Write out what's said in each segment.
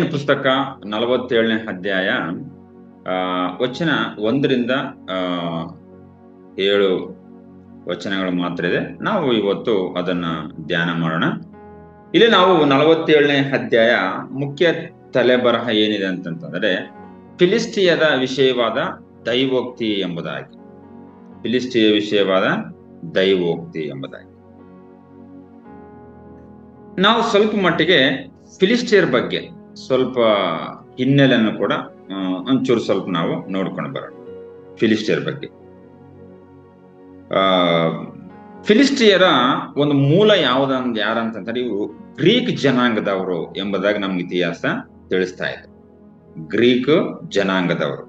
ದಾನಿಯೇಲನ ಪುಸ್ತಕ 47ನೇ ಅಧ್ಯಾಯ ವಚನ 1ರಿಂದ 7 ವಚನಗಳು ಮಾತ್ರ ಇದೆ. ನಾವು ಇವತ್ತು ಅದನ್ನ ಧ್ಯಾನ ಮಾಡೋಣ. ಇಲ್ಲಿ ನಾವು 47ನೇ ಅಧ್ಯಾಯ ಮುಖ್ಯ ತಲೆಬರಹ ಏನಿದೆ ಅಂತಂತಂದ್ರೆ ಫಿಲಿಸ್ಟಿಯದ ವಿಷಯವಾದ ದೈವೋಕ್ತಿ ಎಂಬುದಾಗಿ. ಫಿಲಿಸ್ಟಿಯ ವಿಷಯವಾದ ದೈವೋಕ್ತಿ ಎಂಬುದಾಗಿ ನಾವು ಸ್ವಲ್ಪ ಮಟ್ಟಿಗೆ ಫಿಲಿಸ್ಟಿಯರ್ ಬಗ್ಗೆ ಸ್ವಲ್ಪ ಹಿನ್ನೆಲೆಯನ್ನು ಕೂಡ ಒಂಚೂರು ಸ್ವಲ್ಪ ನಾವು ನೋಡ್ಕೊಂಡು ಬರೋಣ. ಫಿಲಿಸ್ಟಿಯರ್ ಬಗ್ಗೆ ಫಿಲಿಸ್ಟಿಯರ ಒಂದು ಮೂಲ ಯಾರಂತಂದ್ರೆ ಇವರು ಗ್ರೀಕ್ ಜನಾಂಗದವರು ಎಂಬುದಾಗಿ ನಮ್ಗೆ ಇತಿಹಾಸ ತಿಳಿಸ್ತಾ ಇದೆ. ಗ್ರೀಕ್ ಜನಾಂಗದವರು.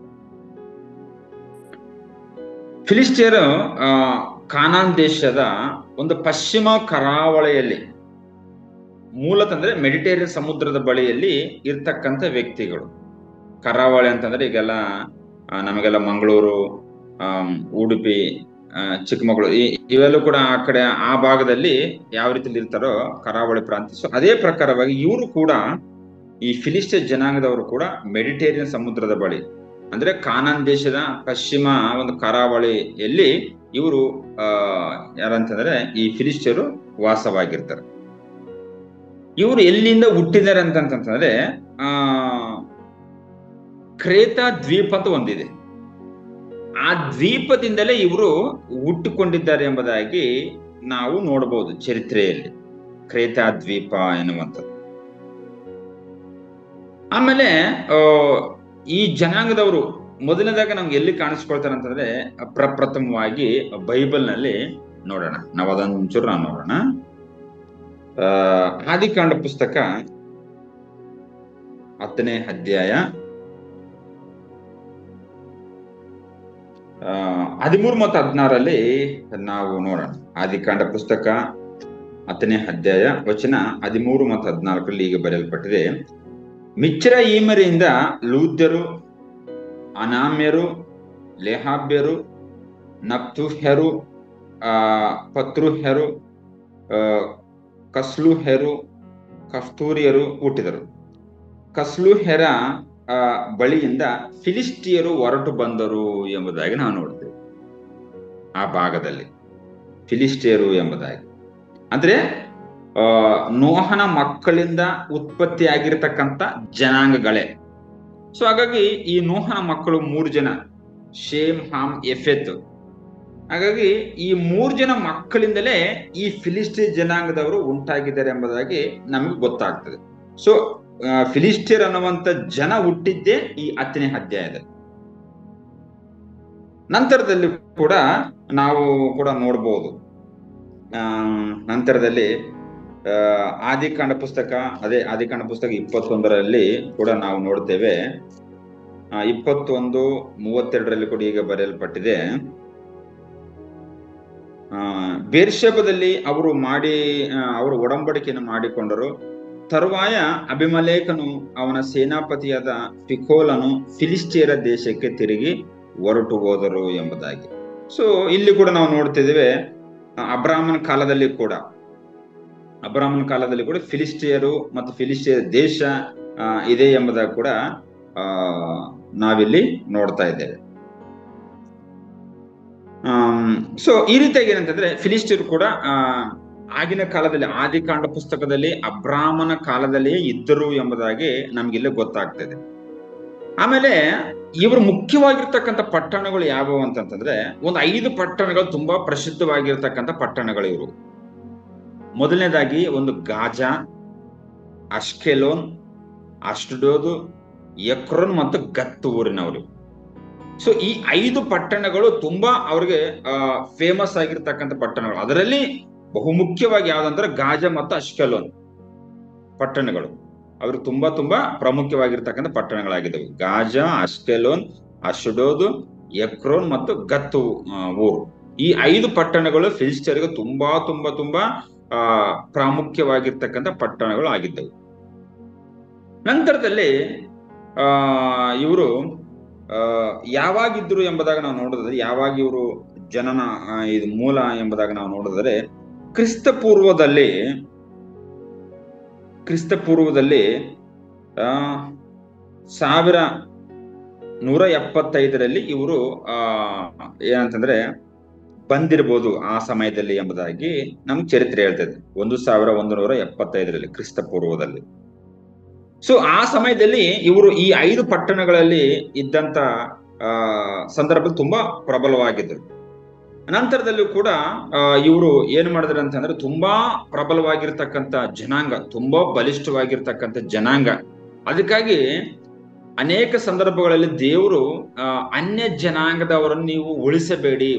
ಫಿಲಿಸ್ಟಿಯರು ಕಾನಾನ್ ದೇಶದ ಒಂದು ಪಶ್ಚಿಮ ಕರಾವಳಿಯಲ್ಲಿ ಮೂಲತಂದ್ರೆ ಮೆಡಿಟೇರಿಯನ್ ಸಮುದ್ರದ ಬಳಿಯಲ್ಲಿ ಇರ್ತಕ್ಕಂಥ ವ್ಯಕ್ತಿಗಳು. ಕರಾವಳಿ ಅಂತಂದ್ರೆ ಈಗೆಲ್ಲ ನಮಗೆಲ್ಲ ಮಂಗಳೂರು, ಉಡುಪಿ, ಚಿಕ್ಕಮಗಳೂರು ಇವೆಲ್ಲೂ ಕೂಡ ಆ ಕಡೆ ಆ ಭಾಗದಲ್ಲಿ ಯಾವ ರೀತಿಲಿ ಇರ್ತಾರೋ ಕರಾವಳಿ ಪ್ರಾಂತ್ಯ. ಸೊ ಅದೇ ಪ್ರಕಾರವಾಗಿ ಇವರು ಕೂಡ ಈ ಫಿಲಿಸ್ಟಿಯ ಜನಾಂಗದವರು ಕೂಡ ಮೆಡಿಟೇರಿಯನ್ ಸಮುದ್ರದ ಬಳಿ ಅಂದ್ರೆ ಕಾನಾನ್ ದೇಶದ ಪಶ್ಚಿಮ ಒಂದು ಕರಾವಳಿಯಲ್ಲಿ ಇವರು ಯಾರಂತಂದ್ರೆ ಈ ಫಿಲಿಸ್ಟಿಯರು ವಾಸವಾಗಿರ್ತಾರೆ. ಇವರು ಎಲ್ಲಿಂದ ಹುಟ್ಟಿದ್ದಾರೆ ಅಂತಂತಂದ್ರೆ ಕ್ರೇತಾ ದ್ವೀಪ ಅಂತ ಒಂದಿದೆ. ಆ ದ್ವೀಪದಿಂದಲೇ ಇವರು ಹುಟ್ಟಿಕೊಂಡಿದ್ದಾರೆ ಎಂಬುದಾಗಿ ನಾವು ನೋಡಬಹುದು ಚರಿತ್ರೆಯಲ್ಲಿ, ಕ್ರೇತಾ ದ್ವೀಪ ಎನ್ನುವಂಥದ್ದು. ಆಮೇಲೆ ಈ ಜನಾಂಗದವರು ಮೊದಲನೇದಾಗ ನಮ್ಗೆ ಎಲ್ಲಿ ಕಾಣಿಸ್ಕೊಳ್ತಾರೆ ಅಂತಂದ್ರೆ ಪ್ರಪ್ರಥಮವಾಗಿ ಬೈಬಲ್ ನಲ್ಲಿ ನೋಡೋಣ. ನಾವು ಅದನ್ನು ಒಂಚೂರು ನಾವು ನೋಡೋಣ. ಆದಿಕಾಂಡ ಪುಸ್ತಕ 10ನೇ ಅಧ್ಯಾಯ 13 ಮತ್ತು 16ರಲ್ಲಿ ನಾವು ನೋಡೋಣ. ಆದಿಕಾಂಡ ಪುಸ್ತಕ 10ನೇ ಅಧ್ಯಾಯ ವಚನ 13 ಮತ್ತು 14ರಲ್ಲಿ ಈಗ ಬರೆಯಲ್ಪಟ್ಟಿದೆ. ಮಿಚ್ರಯೀಮರಿಂದ ಲೂದ್ಯರು, ಅನಾಮ್ಯರು, ಲೆಹಾಬ್ಯರು, ನಪ್ತುಹ್ಯರು, ಪತ್ರುಹ್ಯರು, ಕಸ್ಲುಹ್ಯರು, ಕಫ್ತೂರಿಯರು ಹುಟ್ಟಿದರು. ಕಸ್ಲುಹ್ಯರ ಬಳಿಯಿಂದ ಫಿಲಿಸ್ಟಿಯರು ಹೊರಟು ಬಂದರು ಎಂಬುದಾಗಿ ನಾವು ನೋಡ್ತೇವೆ. ಆ ಭಾಗದಲ್ಲಿ ಫಿಲಿಸ್ಟಿಯರು ಎಂಬುದಾಗಿ ಅಂದ್ರೆ ನೋಹನ ಮಕ್ಕಳಿಂದ ಉತ್ಪತ್ತಿಯಾಗಿರ್ತಕ್ಕಂಥ ಜನಾಂಗಗಳೇ. ಸೊ ಹಾಗಾಗಿ ಈ ನೋಹನ ಮಕ್ಕಳು 3 ಜನ, ಶೇಮ್, ಹಾಮ್, ಎಫೆತ್. ಹಾಗಾಗಿ ಈ 3 ಜನ ಮಕ್ಕಳಿಂದಲೇ ಈ ಫಿಲಿಸ್ಟಿಯ ಜನಾಂಗದವರು ಉಂಟಾಗಿದ್ದಾರೆ ಎಂಬುದಾಗಿ ನಮಗೆ ಗೊತ್ತಾಗ್ತದೆ. ಸೊ ಫಿಲಿಸ್ಟಿಯರ್ ಅನ್ನುವಂಥ ಜನ ಹುಟ್ಟಿದ್ದೇ ಈ 10ನೇ ಅಧ್ಯಾಯದಲ್ಲಿ. ನಂತರದಲ್ಲಿ ಕೂಡ ನಾವು ಕೂಡ ನೋಡ್ಬೋದು. ನಂತರದಲ್ಲಿ ಆದಿಕಾಂಡ ಪುಸ್ತಕ 21ರಲ್ಲಿ ಕೂಡ ನಾವು ನೋಡ್ತೇವೆ. 21:32ರಲ್ಲಿ ಕೂಡ ಈಗ ಬರೆಯಲ್ಪಟ್ಟಿದೆ. ಬೇರ್ಷೆಬದಲ್ಲಿ ಅವರು ಒಡಂಬಡಿಕೆಯನ್ನು ಮಾಡಿಕೊಂಡರು. ತರುವಾಯ ಅಭಿಮಲೇಕನು ಅವನ ಸೇನಾಪತಿಯಾದ ಫಿಕೋಲನು ಫಿಲಿಸ್ಟಿಯರ ದೇಶಕ್ಕೆ ತಿರುಗಿ ಹೊರಟು ಹೋದರು ಎಂಬುದಾಗಿ. ಸೊ ಇಲ್ಲಿ ಕೂಡ ನಾವು ನೋಡ್ತಿದ್ದೇವೆ ಅಬ್ರಾಹ್ಮನ ಕಾಲದಲ್ಲಿ ಕೂಡ ಫಿಲಿಸ್ಟಿಯರು ಮತ್ತು ಫಿಲಿಸ್ಟಿಯರ ದೇಶ ಇದೆ ಎಂಬುದಾಗಿ ಕೂಡ ನಾವಿಲ್ಲಿ ನೋಡ್ತಾ ಇದ್ದೇವೆ. ಸೊ ಈ ರೀತಿಯಾಗಿ ಏನಂತಂದ್ರೆ ಫಿಲಿಸ್ಟಿಯರು ಕೂಡ ಆಗಿನ ಕಾಲದಲ್ಲಿ ಆದಿಕಾಂಡ ಪುಸ್ತಕದಲ್ಲಿ ಅಬ್ರಾಹ್ಮನ ಕಾಲದಲ್ಲಿಯೇ ಇದ್ದರು ಎಂಬುದಾಗಿ ನಮ್ಗಿಲ್ಲಿ ಗೊತ್ತಾಗ್ತದೆ. ಆಮೇಲೆ ಇವರು ಮುಖ್ಯವಾಗಿರ್ತಕ್ಕಂಥ ಪಟ್ಟಣಗಳು ಯಾವುವು ಅಂತಂತಂದ್ರೆ ಒಂದು 5 ಪಟ್ಟಣಗಳು ತುಂಬಾ ಪ್ರಸಿದ್ಧವಾಗಿರ್ತಕ್ಕಂಥ ಪಟ್ಟಣಗಳು ಇವರು. ಮೊದಲನೇದಾಗಿ ಒಂದು ಗಾಜಾ, ಅಷ್ಕೆಲೋನ್, ಅಷ್ಡೋದು, ಎಕ್ರೋನ್ ಮತ್ತು ಗತ್ ಊರಿನವರು. ಸೊ ಈ 5 ಪಟ್ಟಣಗಳು ತುಂಬಾ ಅವ್ರಿಗೆ ಫೇಮಸ್ ಆಗಿರ್ತಕ್ಕಂಥ ಪಟ್ಟಣಗಳು. ಅದರಲ್ಲಿ ಬಹುಮುಖ್ಯವಾಗಿ ಯಾವ್ದಂದ್ರೆ ಗಾಜಾ ಮತ್ತು ಅಷ್ಕೆಲೋನ್ ಪಟ್ಟಣಗಳು ಅವ್ರಿಗೆ ತುಂಬಾ ತುಂಬಾ ಪ್ರಾಮುಖ್ಯವಾಗಿರ್ತಕ್ಕಂಥ ಪಟ್ಟಣಗಳಾಗಿದ್ದವು. ಗಾಜಾ, ಅಷ್ಕೆಲೋನ್, ಅಷ್ಡೋದು, ಎಕ್ರೋನ್ ಮತ್ತು ಗತ್ ಊರು. ಈ 5 ಪಟ್ಟಣಗಳು ಫಿಲಿಸ್ಟಿಯರಿಗೆ ತುಂಬಾ ತುಂಬಾ ತುಂಬಾ ಪ್ರಾಮುಖ್ಯವಾಗಿರ್ತಕ್ಕಂಥ ಪಟ್ಟಣಗಳು ಆಗಿದ್ದವು. ನಂತರದಲ್ಲಿ ಇವರು ಯಾವಾಗಿದ್ರು ಎಂಬುದಾಗ ನಾವು ನೋಡಿದ್ರೆ, ಯಾವಾಗ ಇವರು ಜನನ ಇದು ಮೂಲ ಎಂಬುದಾಗ ನಾವು ನೋಡಿದರೆ ಕ್ರಿಸ್ತ ಪೂರ್ವದಲ್ಲಿ 1175 ಇವರು ಏನಂತಂದ್ರೆ ಬಂದಿರ್ಬೋದು ಆ ಸಮಯದಲ್ಲಿ ಎಂಬುದಾಗಿ ನಮ್ ಚರಿತ್ರೆ ಹೇಳ್ತದೆ. 1175 ಕ್ರಿಸ್ತ ಪೂರ್ವದಲ್ಲಿ. ಸೊ ಆ ಸಮಯದಲ್ಲಿ ಇವರು ಈ 5 ಪಟ್ಟಣಗಳಲ್ಲಿ ಇದ್ದಂತ ಸಂದರ್ಭ ತುಂಬಾ ಪ್ರಬಲವಾಗಿದ್ದರು. ನಂತರದಲ್ಲೂ ಕೂಡ ಇವರು ಏನ್ ಮಾಡಿದ್ರು ಅಂತಂದ್ರೆ ತುಂಬಾ ಪ್ರಬಲವಾಗಿರ್ತಕ್ಕಂಥ ಜನಾಂಗ, ತುಂಬಾ ಬಲಿಷ್ಠವಾಗಿರ್ತಕ್ಕಂಥ ಜನಾಂಗ. ಅದಕ್ಕಾಗಿ ಅನೇಕ ಸಂದರ್ಭಗಳಲ್ಲಿ ದೇವರು ಅನ್ಯ ಜನಾಂಗದವರನ್ನು ನೀವು ಉಳಿಸಬೇಡಿ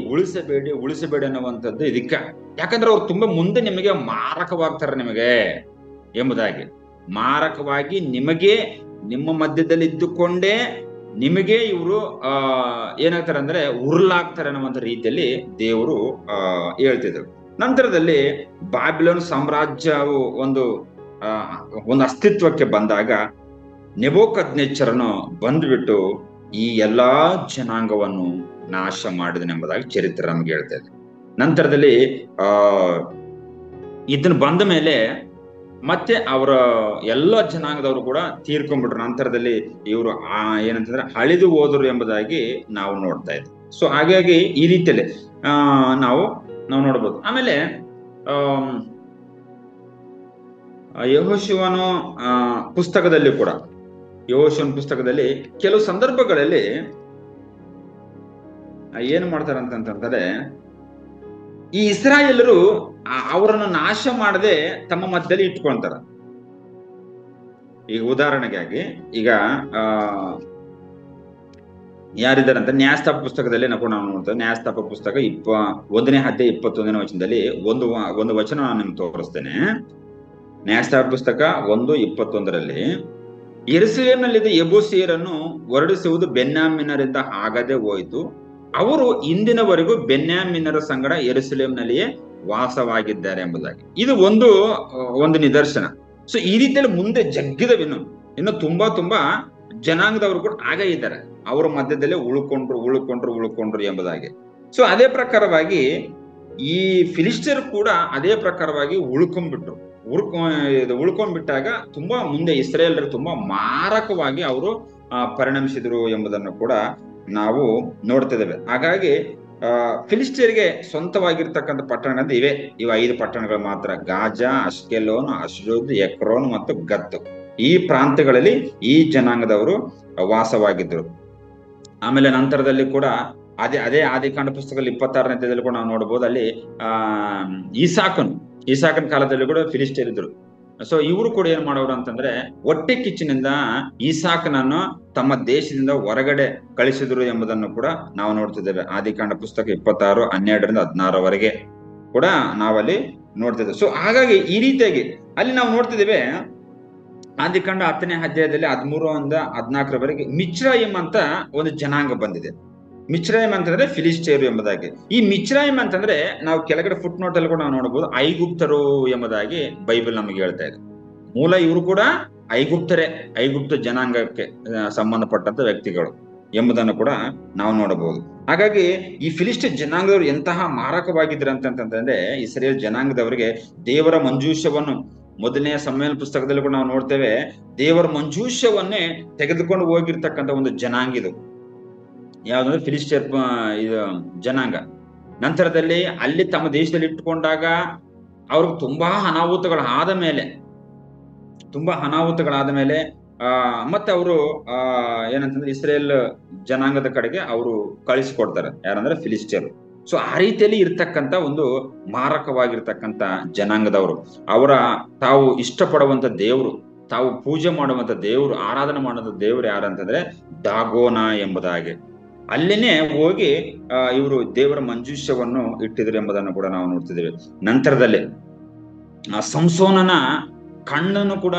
ಅನ್ನುವಂಥದ್ದು ಇದಕ್ಕೆ. ಯಾಕಂದ್ರೆ ಅವ್ರು ತುಂಬಾ ಮುಂದೆ ನಿಮಗೆ ಮಾರಕವಾಗ್ತಾರೆ ನಿಮಗೆ ಎಂಬುದಾಗಿ. ಮಾರಕವಾಗಿ ನಿಮಗೆ ನಿಮ್ಮ ಮಧ್ಯದಲ್ಲಿ ಇದ್ದುಕೊಂಡೇ ನಿಮಗೆ ಇವರು ಏನಾಗ್ತಾರೆ ಅಂದ್ರೆ ಉರುಳಾಗ್ತಾರೆ ಅನ್ನುವಂಥ ರೀತಿಯಲ್ಲಿ ದೇವರು ಹೇಳ್ತಿದ್ರು. ನಂತರದಲ್ಲಿ ಬಾಬಿಲೋನ್ ಸಾಮ್ರಾಜ್ಯವು ಒಂದು ಅಸ್ತಿತ್ವಕ್ಕೆ ಬಂದಾಗ ನೆಬೂಕದ್ನೆಚ್ಚರನು ಬಂದ್ಬಿಟ್ಟು ಈ ಎಲ್ಲಾ ಜನಾಂಗವನ್ನು ನಾಶ ಮಾಡಿದನೆಂಬುದಾಗಿ ಚರಿತ್ರೆ ನಮ್ಗೆ ಹೇಳ್ತಾ ಇದೆ. ನಂತರದಲ್ಲಿ ಇದನ್ನ ಬಂದ ಮೇಲೆ ಮತ್ತೆ ಅವರ ಎಲ್ಲ ಜನಾಂಗದವರು ಕೂಡ ತೀರ್ಕೊಂಡ್ಬಿಟ್ರು. ನಂತರದಲ್ಲಿ ಇವರು ಏನಂತಂದ್ರೆ ಅಳಿದು ಹೋದರು ಎಂಬುದಾಗಿ ನಾವು ನೋಡ್ತಾ ಇದ್ವಿ. ಸೊ ಹಾಗಾಗಿ ಈ ರೀತಿಯಲ್ಲಿ ನಾವು ನೋಡ್ಬೋದು. ಆಮೇಲೆ ಯೆಹೋಶುವನ ಪುಸ್ತಕದಲ್ಲಿ ಕೂಡ, ಯೆಹೋಶುವನ ಪುಸ್ತಕದಲ್ಲಿ ಕೆಲವು ಸಂದರ್ಭಗಳಲ್ಲಿ ಏನ್ ಮಾಡ್ತಾರೆ ಅಂತಂದ್ರೆ, ಈ ಇಸ್ರಾಯೇಲರು ಅವರನ್ನು ನಾಶ ಮಾಡದೆ ತಮ್ಮ ಮಧ್ಯದಲ್ಲಿ ಇಟ್ಕೊಳ್ತಾರ. ಈಗ ಉದಾಹರಣೆಗಾಗಿ ಈಗ ಯಾರಿದ್ದಾರಂತ ನ್ಯಾಯಸ್ಥಾಪ ಪುಸ್ತಕದಲ್ಲಿ ನಾವು ನೋಡ್ತೇವೆ. ನ್ಯಾಯಸ್ಥಾಪ ಪುಸ್ತಕ 1ನೇ ಅಧ್ಯಾಯ 21ನೇ ವಚನದಲ್ಲಿ ಒಂದು ವಚನ ನಾನು ನಿಮ್ಗೆ ತೋರಿಸ್ತೇನೆ. ನ್ಯಾಯಸ್ಥಾಪ ಪುಸ್ತಕ 1:21 ಯೆರೂಸಲೇಮಿನಲ್ಲಿದ್ದ ಯೆಬೂಸಿಯರನ್ನು ಹೊರಡಿಸುವುದು ಬೆನ್ಯಾಮೀನರಿಂದ ಆಗದೆ ಹೋಯಿತು. ಅವರು ಇಂದಿನವರೆಗೂ ಬೆನ್ಯಾಮೀನರ ಸಂಗಡ ಯೆರೂಸಲೇಮಿನಲ್ಲಿಯೇ ವಾಸವಾಗಿದ್ದಾರೆ ಎಂಬುದಾಗಿ. ಇದು ಒಂದು ನಿದರ್ಶನ. ಸೊ ಈ ರೀತಿಯಲ್ಲಿ ಮುಂದೆ ಜಗ್ಗಿದವಿನ್ನು ಇನ್ನು ತುಂಬಾ ಜನಾಂಗದವರು ಕೂಡ ಆಗೇ ಇದ್ದಾರೆ. ಅವರ ಮಧ್ಯದಲ್ಲೇ ಉಳ್ಕೊಂಡ್ರು ಎಂಬುದಾಗಿ. ಸೊ ಅದೇ ಪ್ರಕಾರವಾಗಿ ಈ ಫಿಲಿಸ್ಟಿಯರು ಕೂಡ ಅದೇ ಪ್ರಕಾರವಾಗಿ ಉಳ್ಕೊಂಡ್ಬಿಟ್ಟಾಗ ತುಂಬಾ ಮುಂದೆ ಇಸ್ರಾಯೇಲರು ತುಂಬಾ ಮಾರಕವಾಗಿ ಅವರು ಪರಿಣಮಿಸಿದ್ರು ಎಂಬುದನ್ನು ಕೂಡ ನಾವು ನೋಡ್ತಿದ್ದೇವೆ. ಹಾಗಾಗಿ ಫಿಲಿಸ್ಟಿಯರಿಗೆ ಸ್ವಂತವಾಗಿರ್ತಕ್ಕಂಥ ಪಟ್ಟಣಗಳು ಇವು 5 ಪಟ್ಟಣಗಳು ಮಾತ್ರ. ಗಾಜಾ, ಅಷ್ಕೆಲೋನ್, ಅಶ್ಡೋದ್, ಎಕ್ರೋನ್ ಮತ್ತು ಗತ್. ಈ ಪ್ರಾಂತ್ಯಗಳಲ್ಲಿ ಈ ಜನಾಂಗದವರು ವಾಸವಾಗಿದ್ರು. ಆಮೇಲೆ ನಂತರದಲ್ಲಿ ಕೂಡ ಅದೇ ಆದಿಕಾಂಡ ಪುಸ್ತಕದಲ್ಲಿ 26ನೇ ಅಧ್ಯಾಯದಲ್ಲಿ ಕೂಡ ನಾವು ನೋಡ್ಬೋದು. ಅಲ್ಲಿ ಈಸಾಕನ ಕಾಲದಲ್ಲಿ ಕೂಡ ಫಿಲಿಸ್ಟಿಯರ್ ಇದ್ರು. ಸೊ ಇವರು ಕೂಡ ಏನ್ ಮಾಡೋರು ಅಂತಂದ್ರೆ ಹೊಟ್ಟೆ ಕಿಚ್ಚಿನಿಂದ ಈಸಾಕನನ್ನು ತಮ್ಮ ದೇಶದಿಂದ ಹೊರಗಡೆ ಕಳಿಸಿದ್ರು ಎಂಬುದನ್ನು ಕೂಡ ನಾವು ನೋಡ್ತಿದ್ದೇವೆ. ಆದಿಕಾಂಡ ಪುಸ್ತಕ 26:12-16 ಕೂಡ ನಾವಲ್ಲಿ ನೋಡ್ತಿದ್ದೇವೆ. ಸೊ ಹಾಗಾಗಿ ಈ ರೀತಿಯಾಗಿ ಅಲ್ಲಿ ನಾವು ನೋಡ್ತಿದ್ದೇವೆ. ಆದಿಕಾಂಡ 10ನೇ ಅಧ್ಯಾಯದಲ್ಲಿ 13-14 ಮಿಚ್ರಾಯಿಮ್ ಅಂತ ಒಂದು ಜನಾಂಗ ಬಂದಿದೆ. ಮಿಚ್ರಾಯಿಮ್ ಅಂತಂದ್ರೆ ಫಿಲಿಸ್ಟಿಯರು ಎಂಬುದಾಗಿ. ಈ ಮಿಚ್ರಾಯಿಮ್ ಅಂತಂದ್ರೆ ನಾವು ಕೆಳಗಡೆ ಫುಟ್ ನೋಟ್ ಅಲ್ಲಿ ಕೂಡ ನಾವು ನೋಡಬಹುದು ಐಗುಪ್ತರು ಎಂಬುದಾಗಿ ಬೈಬಲ್ ನಮಗೆ ಹೇಳ್ತಾ ಇದೆ. ಮೂಲ ಇವರು ಕೂಡ ಐಗುಪ್ತ ಜನಾಂಗಕ್ಕೆ ಸಂಬಂಧಪಟ್ಟಂತ ವ್ಯಕ್ತಿಗಳು ಎಂಬುದನ್ನು ಕೂಡ ನಾವು ನೋಡಬಹುದು. ಹಾಗಾಗಿ ಈ ಫಿಲಿಸ್ಟಿಯನ್ ಜನಾಂಗದವರು ಎಂತಹ ಮಾರಕವಾಗಿದ್ರು ಅಂತಂದ್ರೆ ಇಸ್ರೇಲ್ ಜನಾಂಗದವರಿಗೆ ದೇವರ ಮಂಜೂಷವನ್ನು 1ನೇ ಸಮುವೇಲ ಪುಸ್ತಕದಲ್ಲಿ ಕೂಡ ನಾವು ನೋಡ್ತೇವೆ. ದೇವರ ಮಂಜೂಷವನ್ನೇ ತೆಗೆದುಕೊಂಡು ಹೋಗಿರ್ತಕ್ಕಂಥ ಒಂದು ಜನಾಂಗ ಇದು ಯಾವ್ದಂದ್ರೆ ಫಿಲಿಸ್ಟಿಯರ್ ಜನಾಂಗ. ನಂತರದಲ್ಲಿ ಅಲ್ಲಿ ತಮ್ಮ ದೇಶದಲ್ಲಿ ಇಟ್ಟುಕೊಂಡಾಗ ಅವ್ರಿಗೆ ತುಂಬಾ ಅನಾಹುತಗಳಾದ ಮೇಲೆ ಮತ್ತೆ ಅವರು ಏನಂತಂದ್ರೆ ಇಸ್ರೇಲ್ ಜನಾಂಗದ ಕಡೆಗೆ ಅವರು ಕಳಿಸಿಕೊಡ್ತಾರೆ. ಯಾರಂದ್ರೆ ಫಿಲಿಸ್ಟಿಯರ್. ಸೊ ಆ ರೀತಿಯಲ್ಲಿ ಇರ್ತಕ್ಕಂಥ ಒಂದು ಮಾರಕವಾಗಿರ್ತಕ್ಕಂಥ ಜನಾಂಗದವರು, ತಾವು ಇಷ್ಟಪಡುವಂತ ದೇವರು, ತಾವು ಪೂಜೆ ಮಾಡುವಂತ ದೇವರು, ಆರಾಧನೆ ಮಾಡುವಂತ ದೇವರು ಯಾರಂತಂದ್ರೆ ದಾಗೋನ ಎಂಬುದಾಗಿ. ಅಲ್ಲಿನೇ ಹೋಗಿ ಇವರು ದೇವರ ಮಂಜೂಷವನ್ನು ಇಟ್ಟಿದ್ರು ಎಂಬುದನ್ನು ಕೂಡ ನಾವು ನೋಡ್ತಿದ್ದೇವೆ. ನಂತರದಲ್ಲಿ ಸಂಸೋನನ ಕಣ್ಣನ್ನು ಕೂಡ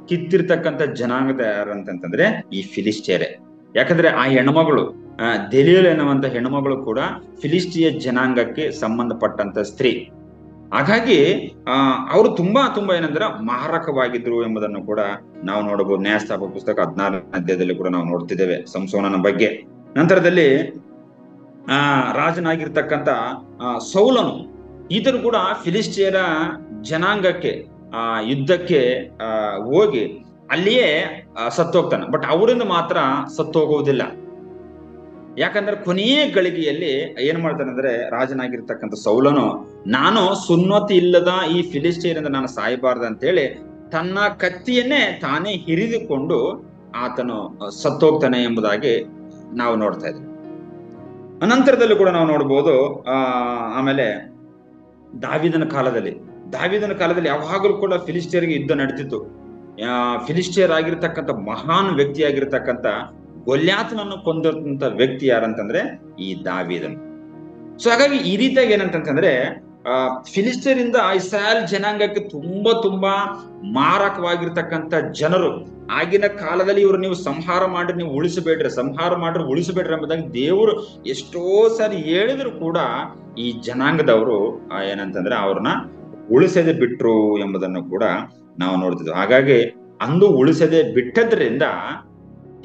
ಕಿತ್ತಿರ್ತಕ್ಕಂಥ ಜನಾಂಗದ ಯಾರಂತಂದ್ರೆ ಈ ಫಿಲಿಸ್ಟಿಯರೇ. ಯಾಕಂದ್ರೆ ಆ ಹೆಣ್ಮಗಳು ದೆಲೀಲ್ ಎನ್ನುವಂತ ಹೆಣ್ಮಗಳು ಕೂಡ ಫಿಲಿಸ್ಟಿಯ ಜನಾಂಗಕ್ಕೆ ಸಂಬಂಧಪಟ್ಟಂತ ಸ್ತ್ರೀ. ಹಾಗಾಗಿ ಅವರು ತುಂಬಾ ಏನಂದ್ರೆ ಮಾರಕವಾಗಿದ್ರು ಎಂಬುದನ್ನು ಕೂಡ ನಾವು ನೋಡಬಹುದು. ನ್ಯಾಯಸ್ಥಾಪ ಪುಸ್ತಕ 16ನೇ ಅಧ್ಯಾಯದಲ್ಲಿ ಕೂಡ ನಾವು ನೋಡ್ತಿದ್ದೇವೆ ಸಂಸೋನನ ಬಗ್ಗೆ. ನಂತರದಲ್ಲಿ ರಾಜನಾಗಿರ್ತಕ್ಕಂಥ ಸೌಲನು, ಈತನು ಕೂಡ ಫಿಲಿಸ್ಟಿಯರ ಜನಾಂಗಕ್ಕೆ ಯುದ್ಧಕ್ಕೆ ಹೋಗಿ ಅಲ್ಲಿಯೇ ಸತ್ತೋಗ್ತಾನೆ. ಬಟ್ ಅವರಿಂದ ಮಾತ್ರ ಸತ್ತೋಗುವುದಿಲ್ಲ. ಯಾಕಂದ್ರೆ ಕೊನೆಯ ಗಳಿಗೆಯಲ್ಲಿ ಏನ್ ಮಾಡ್ತಾನೆ ಅಂದ್ರೆ, ರಾಜನಾಗಿರ್ತಕ್ಕಂಥ ಸೌಲನು ನಾನು ಸುನ್ನತಿ ಇಲ್ಲದ ಈ ಫಿಲಿಸ್ಟಿಯರಿಂದ ನಾನು ಸಾಯಬಾರ್ದು ಅಂತೇಳಿ ತನ್ನ ಕತ್ತಿಯನ್ನೇ ತಾನೇ ಹಿರಿದುಕೊಂಡು ಆತನು ಸತ್ತೋಗ್ತಾನೆ ಎಂಬುದಾಗಿ ನಾವು ನೋಡ್ತಾ ಇದ್ವಿ. ಅನಂತರದಲ್ಲೂ ಕೂಡ ನಾವು ನೋಡ್ಬೋದು. ಆಮೇಲೆ ದಾವೀದನ ಕಾಲದಲ್ಲಿ ಯಾವಾಗಲೂ ಕೂಡ ಫಿಲಿಸ್ಟಿಯರಿಗೆ ಯುದ್ಧ ನಡೀತಿತ್ತು. ಫಿಲಿಸ್ಟಿಯರ್ ಆಗಿರ್ತಕ್ಕಂಥ ಮಹಾನ್ ವ್ಯಕ್ತಿಯಾಗಿರ್ತಕ್ಕಂಥ ಗೊಲ್ಯಾತನನ್ನು ಕೊಂದಂತ ವ್ಯಕ್ತಿ ಯಾರಂತಂದ್ರೆ ಈ ದಾವೀದನು. ಸೊ ಹಾಗಾಗಿ ಈ ರೀತಿಯಾಗಿ ಏನಂತಂದ್ರೆ, ಫಿಲಿಸ್ಟಿಯರಿಂದ ಇಸ್ರಾಯೇಲ್ ಜನಾಂಗಕ್ಕೆ ತುಂಬಾ ಮಾರಕವಾಗಿರ್ತಕ್ಕಂಥ ಜನರು. ಆಗಿನ ಕಾಲದಲ್ಲಿ ಇವರು ನೀವು ಸಂಹಾರ ಮಾಡ್ರಿ ಉಳಿಸಬೇಡ್ರಿ ಎಂಬುದಾಗಿ ದೇವರು ಎಷ್ಟೋ ಸಾರಿ ಹೇಳಿದ್ರು ಕೂಡ ಈ ಜನಾಂಗದವರು ಏನಂತಂದ್ರೆ ಅವ್ರನ್ನ ಉಳಿಸದೆ ಬಿಟ್ರು ಎಂಬುದನ್ನು ಕೂಡ ನಾವು ನೋಡ್ತಿದ್ವಿ. ಹಾಗಾಗಿ ಅಂದು ಉಳಿಸದೆ ಬಿಟ್ಟದ್ರಿಂದ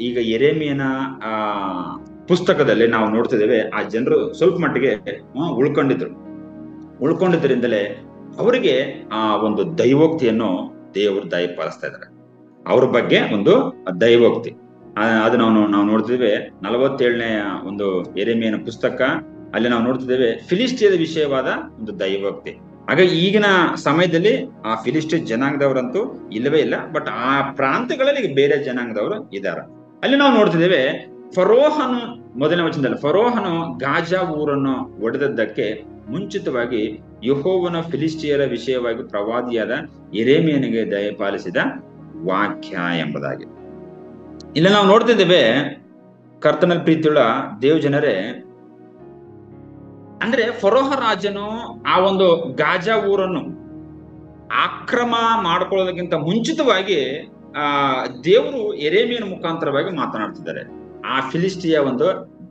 ಈಗ ಯೆರೆಮೀಯನ ಪುಸ್ತಕದಲ್ಲಿ ನಾವು ನೋಡ್ತಿದ್ದೇವೆ, ಆ ಜನರು ಸ್ವಲ್ಪ ಮಟ್ಟಿಗೆ ಉಳ್ಕೊಂಡಿದ್ದರಿಂದಲೇ ಅವರಿಗೆ ಆ ಒಂದು ದೈವೋಕ್ತಿಯನ್ನು ದೇವರು ದಯಪಾಲಿಸ್ತಾ ಇದ್ದಾರೆ. ಅವ್ರ ಬಗ್ಗೆ ಒಂದು ದೈವೋಕ್ತಿ ಅದು ನಾವು ನೋಡ್ತಿದ್ದೇವೆ 47ನೇ ಒಂದು ಯೆರೆಮೀಯನ ಪುಸ್ತಕ. ಅಲ್ಲಿ ನಾವು ನೋಡ್ತಿದ್ದೇವೆ ಫಿಲಿಸ್ಟಿಯದ ವಿಷಯವಾದ ಒಂದು ದೈವೋಕ್ತಿ. ಹಾಗಾಗಿ ಈಗಿನ ಸಮಯದಲ್ಲಿ ಆ ಫಿಲಿಸ್ಟಿಯ ಜನಾಂಗದವರಂತೂ ಇಲ್ಲವೇ ಇಲ್ಲ. ಬಟ್ ಆ ಪ್ರಾಂತ್ಯಗಳಲ್ಲಿ ಈಗ ಬೇರೆ ಜನಾಂಗದವರು ಇದ್ದಾರೆ. ಅಲ್ಲಿ ನಾವು ನೋಡ್ತಿದ್ದೇವೆ ಫರೋಹನು, ಮೊದಲನೇ ವಚನದಲ್ಲಿ ಫರೋಹನು ಗಾಜಾ ಊರನ್ನು ಒಡೆದದ್ದಕ್ಕೆ ಮುಂಚಿತವಾಗಿ ಯೆಹೋವನ ಫಿಲಿಸ್ಟಿಯರ ವಿಷಯವಾಗಿ ಪ್ರವಾದಿಯಾದ ಯೆರೆಮೀಯನಿಗೆ ದಯಪಾಲಿಸಿದ ವಾಕ್ಯ ಎಂಬುದಾಗಿ ಇಲ್ಲಿ ನಾವು ನೋಡ್ತಿದ್ದೇವೆ. ಕರ್ತನಲ್ಲಿ ಪ್ರೀತಿಯುಳ್ಳ ದೇವ ಜನರೇ, ಅಂದ್ರೆ ಫರೋಹ ರಾಜನು ಆ ಒಂದು ಗಾಜಾ ಊರನ್ನು ಆಕ್ರಮ ಮಾಡ್ಕೊಳ್ಳೋದಕ್ಕಿಂತ ಮುಂಚಿತವಾಗಿ ದೇವರು ಯೆರೆಮೀಯನ ಮುಖಾಂತರವಾಗಿ ಮಾತನಾಡ್ತಿದ್ದಾರೆ. ಆ ಫಿಲಿಸ್ಟಿಯ ಒಂದು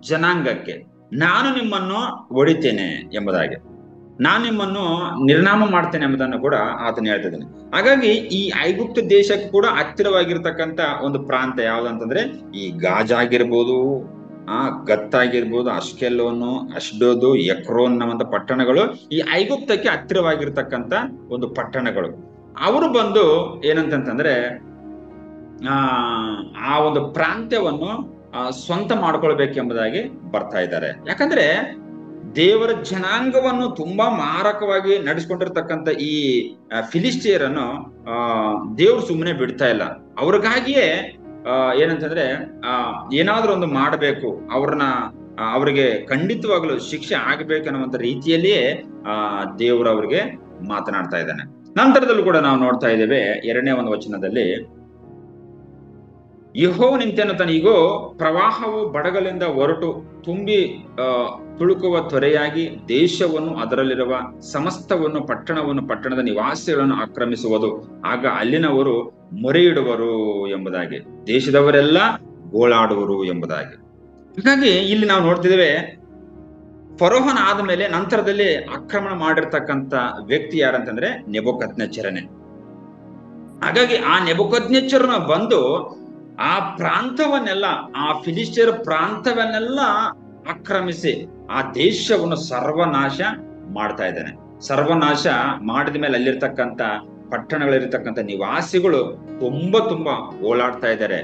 ಜನಾಂಗಕ್ಕೆ ನಾನು ನಿಮ್ಮನ್ನು ಹೊಡಿತೇನೆ ಎಂಬುದಾಗಿ, ನಾನು ನಿಮ್ಮನ್ನು ನಿರ್ನಾಮ ಮಾಡ್ತೇನೆ ಎಂಬುದನ್ನು ಕೂಡ ಆತನು ಹೇಳ್ತಿದ್ದಾನೆ. ಹಾಗಾಗಿ ಈ ಐಗುಪ್ತ ದೇಶಕ್ಕೆ ಕೂಡ ಹತ್ತಿರವಾಗಿರ್ತಕ್ಕಂಥ ಒಂದು ಪ್ರಾಂತ ಯಾವ್ದಂತಂದ್ರೆ ಈ ಗಾಜಾ ಆಗಿರ್ಬೋದು, ಗತ್ ಆಗಿರ್ಬೋದು, ಅಷ್ಕೆಲೋನು, ಅಷ್ಡೋದು, ಎಕ್ರೋನ್ ಅನ್ನುವಂಥ ಪಟ್ಟಣಗಳು ಈ ಐಗುಪ್ತಕ್ಕೆ ಹತ್ತಿರವಾಗಿರ್ತಕ್ಕಂಥ ಒಂದು ಪಟ್ಟಣಗಳು. ಅವರು ಬಂದು ಏನಂತಂದ್ರೆ ಆ ಒಂದು ಪ್ರಾಂತ್ಯವನ್ನು ಸ್ವಂತ ಮಾಡ್ಕೊಳ್ಬೇಕೆಂಬುದಾಗಿ ಬರ್ತಾ ಇದ್ದಾರೆ. ಯಾಕಂದ್ರೆ ದೇವರ ಜನಾಂಗವನ್ನು ತುಂಬಾ ಮಾರಕವಾಗಿ ನಡೆಸ್ಕೊಂಡಿರ್ತಕ್ಕಂಥ ಈ ಫಿಲಿಸ್ಟಿಯರನ್ನು ದೇವ್ರು ಸುಮ್ಮನೆ ಬಿಡ್ತಾ ಇಲ್ಲ. ಅವ್ರಿಗಾಗಿಯೇ ಏನಂತಂದ್ರೆ ಏನಾದ್ರೂ ಒಂದು ಮಾಡಬೇಕು, ಅವ್ರಿಗೆ ಖಂಡಿತವಾಗ್ಲೂ ಶಿಕ್ಷೆ ಆಗ್ಬೇಕನ್ನುವಂತ ರೀತಿಯಲ್ಲಿಯೇ ದೇವರು ಅವ್ರಿಗೆ ಮಾತನಾಡ್ತಾ ಇದ್ದಾನೆ. ನಂತರದಲ್ಲೂ ಕೂಡ ನಾವು ನೋಡ್ತಾ ಇದ್ದೇವೆ 2ನೇ ಒಂದು ವಚನದಲ್ಲಿ, ಯೆಹೋವನಿಂತೆನ್ನುತ್ತಾನೆ, ಈಗೋ ಪ್ರವಾಹವು ಬಡಗಲಿಂದ ಹೊರಟು ತುಂಬಿ ತುಳುಕುವ ತೊರೆಯಾಗಿ ದೇಶವನ್ನು ಅದರಲ್ಲಿರುವ ಸಮಸ್ತವನ್ನು ಪಟ್ಟಣದ ನಿವಾಸಿಗಳನ್ನು ಆಕ್ರಮಿಸುವುದು. ಆಗ ಅಲ್ಲಿನವರು ಮೊರೆಯಿಡುವರು ಎಂಬುದಾಗಿ, ದೇಶದವರೆಲ್ಲ ಗೋಳಾಡುವರು ಎಂಬುದಾಗಿ. ಹೀಗಾಗಿ ಇಲ್ಲಿ ನಾವು ನೋಡ್ತಿದ್ದೇವೆ ಫರೋಹನ ಆದ್ಮೇಲೆ ನಂತರದಲ್ಲಿ ಆಕ್ರಮಣ ಮಾಡಿರ್ತಕ್ಕಂಥ ವ್ಯಕ್ತಿ ಯಾರಂತಂದ್ರೆ ನೆಬೂಕದ್ನೆಚ್ಚರನೇ. ಹಾಗಾಗಿ ಆ ನೆಬೂಕದ್ನೆಚ್ಚರನ ಬಂದು ಆ ಪ್ರಾಂತವನ್ನೆಲ್ಲ, ಆ ಫಿಲಿಸ್ಟಿಯರ್ ಪ್ರಾಂತವನ್ನೆಲ್ಲ ಆಕ್ರಮಿಸಿ ಆ ದೇಶವನ್ನು ಸರ್ವನಾಶ ಮಾಡ್ತಾ ಇದ್ದಾನೆ. ಸರ್ವನಾಶ ಮಾಡಿದ ಮೇಲೆ ಅಲ್ಲಿರ್ತಕ್ಕಂಥ ಪಟ್ಟಣಗಳಿರ್ತಕ್ಕಂಥ ನಿವಾಸಿಗಳು ತುಂಬಾ ಓಲಾಡ್ತಾ ಇದ್ದಾರೆ,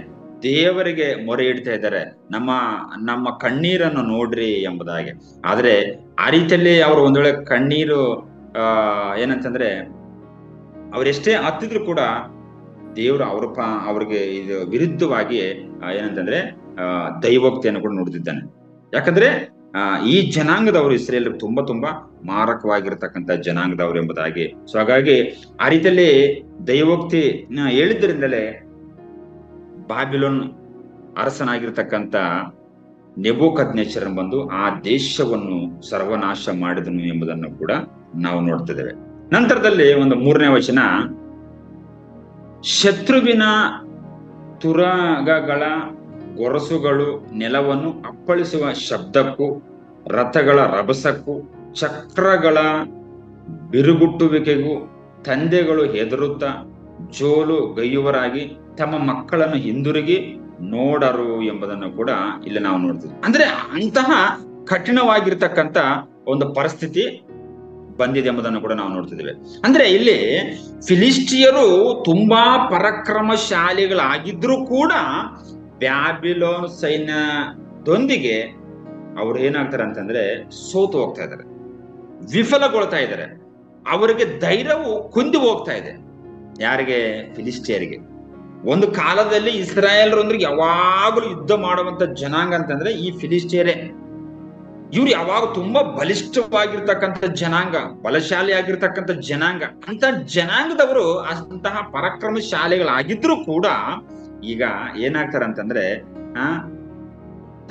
ದೇವರಿಗೆ ಮೊರೆ ಇಡ್ತಾ ಇದ್ದಾರೆ, ನಮ್ಮ ಕಣ್ಣೀರನ್ನು ನೋಡ್ರಿ ಎಂಬುದಾಗಿ. ಆದ್ರೆ ಆ ರೀತಿಯಲ್ಲಿ ಅವರು ಒಂದ್ ವೇಳೆ ಕಣ್ಣೀರು ಏನಂತಂದ್ರೆ ಅವರೆಷ್ಟೇ ಹತ್ತಿದ್ರು ಕೂಡ ದೇವರು ಅವ್ರಿಗೆ ಇದು ವಿರುದ್ಧವಾಗಿ ಏನಂತಂದ್ರೆ ದೈವೋಕ್ತಿಯನ್ನು ಕೂಡ ನೋಡ್ತಿದ್ದಾನೆ. ಯಾಕಂದ್ರೆ ಈ ಜನಾಂಗದವರು ಇಸ್ರೇಲರು ತುಂಬಾ ಮಾರಕವಾಗಿರ್ತಕ್ಕಂಥ ಜನಾಂಗದವರು ಎಂಬುದಾಗಿ. ಸೊ ಹಾಗಾಗಿ ಆ ರೀತಿಯಲ್ಲಿ ದೈವೋಕ್ತಿ ಹೇಳಿದ್ರಿಂದಲೇ ಬಾಬಿಲೋನ್ ಅರಸನಾಗಿರ್ತಕ್ಕಂಥ ನೆಬೂಕದ್ನೆಚ್ಚರನು ಬಂದು ಆ ದೇಶವನ್ನು ಸರ್ವನಾಶ ಮಾಡಿದನು ಎಂಬುದನ್ನು ಕೂಡ ನಾವು ನೋಡ್ತಿದ್ದೇವೆ. ನಂತರದಲ್ಲಿ ಒಂದು 3ನೇ ವಚನ, ಶತ್ರುವಿನ ತುರಗಗಳ ಗೊರಸುಗಳು ನೆಲವನ್ನು ಅಪ್ಪಳಿಸುವ ಶಬ್ದಕ್ಕೂ, ರಥಗಳ ರಭಸಕ್ಕೂ, ಚಕ್ರಗಳ ಬಿರುಗುಟ್ಟುವಿಕೆಗೂ ತಂದೆಗಳು ಹೆದರುತ್ತಾ ಜೋಲು ಗೈಯುವರಾಗಿ ತಮ್ಮ ಮಕ್ಕಳನ್ನು ಹಿಂದಿರುಗಿ ನೋಡರು ಎಂಬುದನ್ನು ಕೂಡ ಇಲ್ಲಿ ನಾವು ನೋಡ್ತೀವಿ. ಅಂದ್ರೆ ಅಂತಹ ಕಠಿಣವಾಗಿರ್ತಕ್ಕಂಥ ಒಂದು ಪರಿಸ್ಥಿತಿ ಬಂದಿದೆ ಎಂಬುದನ್ನು ಕೂಡ ನಾವು ನೋಡ್ತಿದ್ದೇವೆ. ಅಂದ್ರೆ ಇಲ್ಲಿ ಫಿಲಿಸ್ಟಿಯರು ತುಂಬಾ ಪರಾಕ್ರಮಶಾಲಿಗಳಾಗಿದ್ರು ಕೂಡ ಬ್ಯಾಬಿಲೋನ್ ಸೈನ್ಯದೊಂದಿಗೆ ಅವ್ರು ಏನಾಗ್ತಾರೆ ಅಂತಂದ್ರೆ ಸೋತು ಹೋಗ್ತಾ ಇದ್ದಾರೆ, ವಿಫಲಗೊಳ್ತಾ ಇದ್ದಾರೆ. ಅವರಿಗೆ ಧೈರ್ಯವು ಕುಂದಿ ಹೋಗ್ತಾ ಇದೆ. ಯಾರಿಗೆ? ಫಿಲಿಸ್ಟಿಯರಿಗೆ. ಒಂದು ಕಾಲದಲ್ಲಿ ಇಸ್ರಾಯೇಲರೊಂದಿಗೆ ಯಾವಾಗಲೂ ಯುದ್ಧ ಮಾಡುವಂತ ಜನಾಂಗ ಅಂತಂದ್ರೆ ಈ ಫಿಲಿಸ್ಟಿಯರೇ. ಇವ್ರು ಯಾವಾಗ ತುಂಬಾ ಬಲಿಷ್ಠವಾಗಿರ್ತಕ್ಕಂಥ ಜನಾಂಗ, ಬಲಶಾಲಿ ಆಗಿರ್ತಕ್ಕಂಥ ಜನಾಂಗ. ಅಂತ ಜನಾಂಗದವರು ಅಂತಹ ಪರಾಕ್ರಮಶಾಲಿಗಳಾಗಿದ್ರು ಕೂಡ ಈಗ ಏನಾಗ್ತಾರೆ ಅಂತಂದ್ರೆ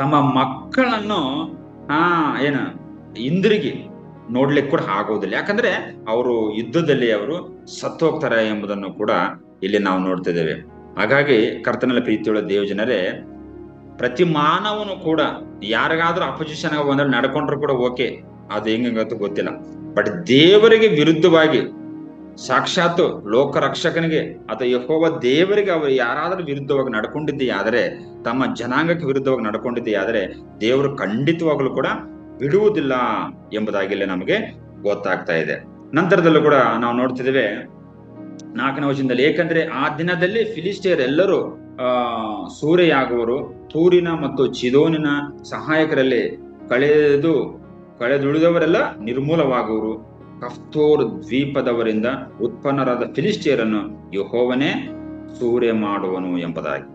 ತಮ್ಮ ಮಕ್ಕಳನ್ನು ಹಿಂದಿರುಗಿ ನೋಡ್ಲಿಕ್ಕೆ ಕೂಡ ಆಗೋದಿಲ್ಲ. ಯಾಕಂದ್ರೆ ಅವರು ಯುದ್ಧದಲ್ಲಿ ಅವರು ಸತ್ತು ಹೋಗ್ತಾರೆ ಎಂಬುದನ್ನು ಕೂಡ ಇಲ್ಲಿ ನಾವು ನೋಡ್ತಿದ್ದೇವೆ. ಹಾಗಾಗಿ ಕರ್ತನಲ್ಲಿ ಪ್ರೀತಿಯುಳ್ಳ ದೇವಜನರೇ, ಪ್ರತಿ ಮಾನವನು ಕೂಡ ಯಾರಿಗಾದ್ರೂ ಅಪೋಸಿಷನ್ ಬಂದ್ರೆ ನಡ್ಕೊಂಡ್ರು ಕೂಡ ಓಕೆ, ಅದು ಹೆಂಗಂತ ಗೊತ್ತಿಲ್ಲ. ಬಟ್ ದೇವರಿಗೆ ವಿರುದ್ಧವಾಗಿ, ಸಾಕ್ಷಾತ್ ಲೋಕ ರಕ್ಷಕನಿಗೆ ಅಥವಾ ಯೆಹೋವ ದೇವರಿಗೆ ಅವರು ಯಾರಾದ್ರೂ ವಿರುದ್ಧವಾಗಿ ನಡ್ಕೊಂಡಿದ್ದೇ ಆದ್ರೆ, ತಮ್ಮ ಜನಾಂಗಕ್ಕೆ ವಿರುದ್ಧವಾಗಿ ನಡ್ಕೊಂಡಿದ್ದೇ ಆದ್ರೆ ದೇವರು ಖಂಡಿತವಾಗ್ಲೂ ಕೂಡ ಬಿಡುವುದಿಲ್ಲ ಎಂಬುದಾಗಿ ನಮಗೆ ಗೊತ್ತಾಗ್ತಾ ಇದೆ. ನಂತರದಲ್ಲೂ ಕೂಡ ನಾವು ನೋಡ್ತಿದ್ದೇವೆ 4ನೇ ವಚನದಲ್ಲಿ, ಏಕೆಂದ್ರೆ ಆ ದಿನದಲ್ಲಿ ಫಿಲಿಸ್ಟಿಯರ್ ಎಲ್ಲರೂ ಸೂರೆಯಾಗುವರು, ತೂರಿನ ಮತ್ತು ಚಿದೋನಿನ ಸಹಾಯಕರಲ್ಲಿ ಕಳೆದುಳಿದವರೆಲ್ಲ ನಿರ್ಮೂಲವಾಗುವರು. ಕಫ್ತೋರ್ ದ್ವೀಪದವರಿಂದ ಉತ್ಪನ್ನರಾದ ಫಿಲಿಸ್ಟಿಯರನ್ನು ಯೆಹೋವನೇ ಸೂರೆ ಮಾಡುವನು ಎಂಬುದಾಗಿ.